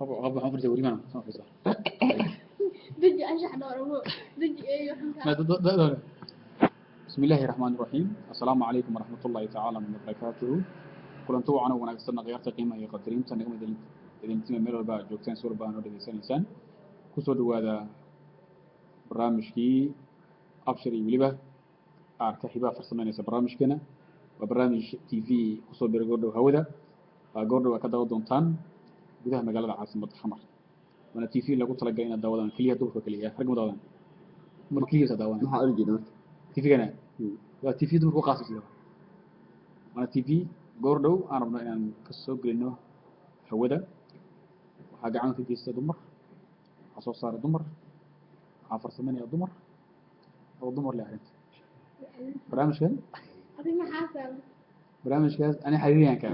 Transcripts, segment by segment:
غاب عمر جوري ما دجي أنشح دورمو دجي أيوه ما بسم الله الرحمن الرحيم السلام عليكم ورحمة الله تعالى وبركاته كلنتو عنا وناقصنا غيرت قيمة يقدرين تنقوم إذا نتيم مير الباء جوكتين سور بانو دي سنسان كسود هذا برامج كي أبشري ولبه أركحبا فرسمان يس برامج كنا وبرامج تي في كسود برجودو هودا جوردو وكذا ودونتان gudaha magaalada caasimada xamar wana TV lagu talagalay in daawadaan kaliya duurka kaliya rag ma daawadaan markiisa daawadaan maxaa arjina TV gana waa TV duurka qaasas leh wana TV goordhow aan rabno inaan ka soo gelino hawada waxa gacan ka geystay dumar waxa soo saaray dumar waxa farsameynaya dumar oo dumar leh arinta barnaamijkan هذه ما حاسة barnaamijkaas ani xariiriyaan ka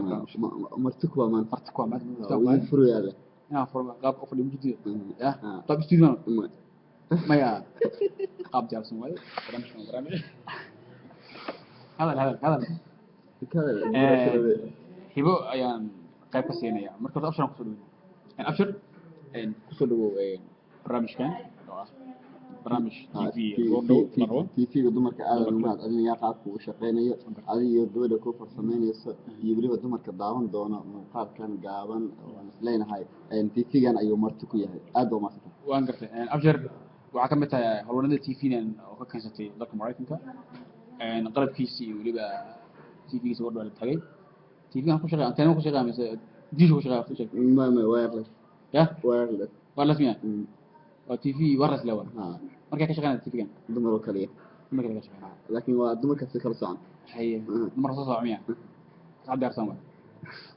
martikwa man fartikwa ma way furiyada ina furma qaab qof dhib jidid ya qaab studio maya qaab jaarsan way barnaamij هذا hibo ayaan qayb ka siinaya marka abshir ku soo dhaweeyay in abshir in ku soo dhaweeyay barnaamijkan barnaamij TV oo TV-ga dumarka aad u maad adina qaabku u shaqeynayo adiga gabadha ku farsameynayso iyo waliba dumarka daawan doona muuqaalkan gaaban oo leenahay TV-gan ayuu marti ku yahay aad oo maasanta waan gartay abshir waxa kamid tahay hawlwanada TV-gan oo ka kansatay dalka Mareykanka qalabkiisa iyo waliba TV-giisa oo dhalay tagay TV-gan ku shaqeeyay anteen ku shaqeeyay mise dish ku shaqeeyay ma wireless ya wireless miya waa TV wireless lewa marka ka shaqeynaa TV-gan dumar oo kaliya marka ka shaqeynaa laakiin waa dumarka si kala socon haye dumar soo socmiya saad yarsan waa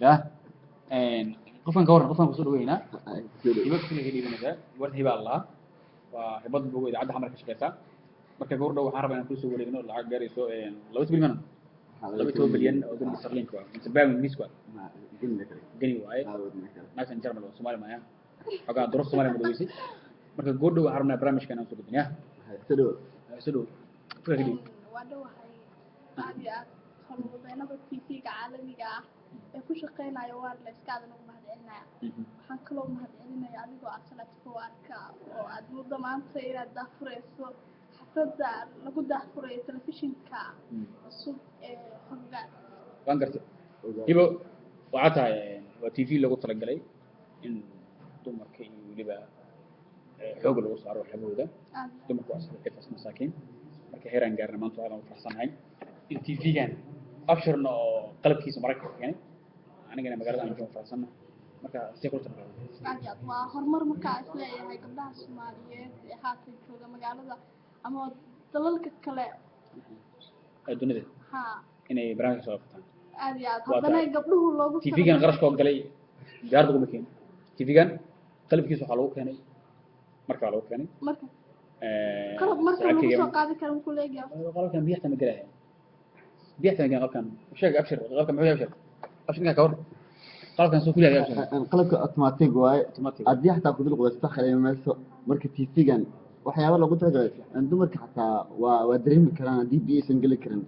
ya qofkan ka waran qofkan ku soo dhaweeyna hiba ku leeyahay dhibanada war hiba Allah waa hibad bogo idaacada xamar ka shaqeysa marka goor dhow waxaan rabaa inaan ku soo wareegno lacag gaarayso 2 bilyan 2 bilyan oo dollar sterling waa inta baa miis waa gani waay naasan jarmal oo Soomaali ma ya xogaa duro Soomaali ma dhaweysi marka goor dhow waxaan rabnaa barnaamijkan aan soo gudbinaa sidoo fahdi ودوحي عادي خلوبينada TV-ga caalamiga ah ee ku shaqeynayo wireless kaada nagu mahadcelinaya waxaan kaloo mahadcelinaya adigoo asalaadka warka oo aad muddo maanta inaad daafureyso xafladda lagu daafurayo telefishinka cusub ee xogaa waan gartay hibo waxa tahay waa TV lagu talagalay in dumarka iyo waliba xoog lagu saaro xabooda dumarku asal qifas masaakiin marka heeraan gaarna maanta aan u farsanahay in TV-gan abshirna oo qalabkiisa marka keenay anigana magaalada aan joogo farsana marka si kala tahay aad waa horumar marka isleeyahay gabdhaha Soomaaliyeed ee haatan jooga magaalada ama dalalka kale ee dunida inay barnaamij soo qabtaan aad haddana gabdhuhu loogu TV-gan qarashka oo galay gaardu kuma keenay TV-gan qalabkiisa waxa lagu keenay marka lagu keenay marka qalab marka lagu soo qaadi karo ku leeyahay qalabkan biyahta ma galay biyahta ma qalabkan sheeg abshir qalabkan muxuu abshirka ka war qalabkan soo kuliyay abshir qalabka automatic waay adii xataa ku dul qoysta khaymayso marka TV-gan waxyaabo lagu talagalay in dumarka xataa waa dareemi karaan hadii biyo gali karin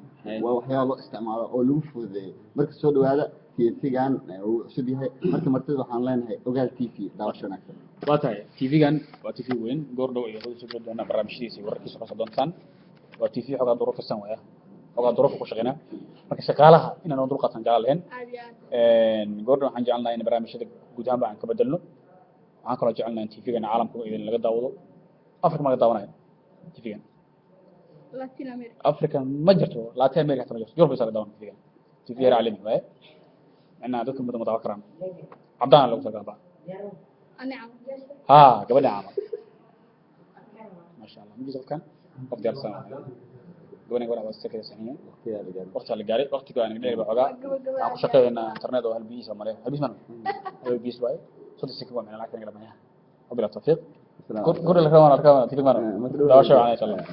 waa waxyaabo loo isticmaalo oo lagu fududeeyo marka soo dhawaada TV-gan uu cusub yahay marka martida waxaan leenahay ogaal TV daawasho wanaagsan waa tahay TV-gan waa TV weyn goordhow iyo hada soo doona barnaamijyadiisa wararkiisa ka soo doontaan waa TV xogaa duro fisan waya xogaa duro ku shaqeynaa marka shaqaalaha inaan dul qaatan jeclaan goordhow waxaan jecelnahay in barnaamijyada guud ahaan aan ka bedelno waxaan kaloo jecelnahay TV-gan caalamka idin laga daawado Afrika ma daawanayo TV-gan Latin America Afrika ma jirto Latin America ma jirto Europe isaga daawan TV-gan TV caalami waay أنا أدوكم بدو متوكران عبدان لو تقابع أنا عم قبل عام ما شاء الله مجلس كان أفضل سنة قبلنا قبل أول سكة سنين وقت اللي جاري وقت كان نقدر بحاجة أنا شقة إن إنترنت وهالبيس وما له هالبيس منه هالبيس باي صوت السكة من هناك نقدر منها قبل التوفيق كل اللي كمان أركان تيجي مرة لا شو عليه إن شاء الله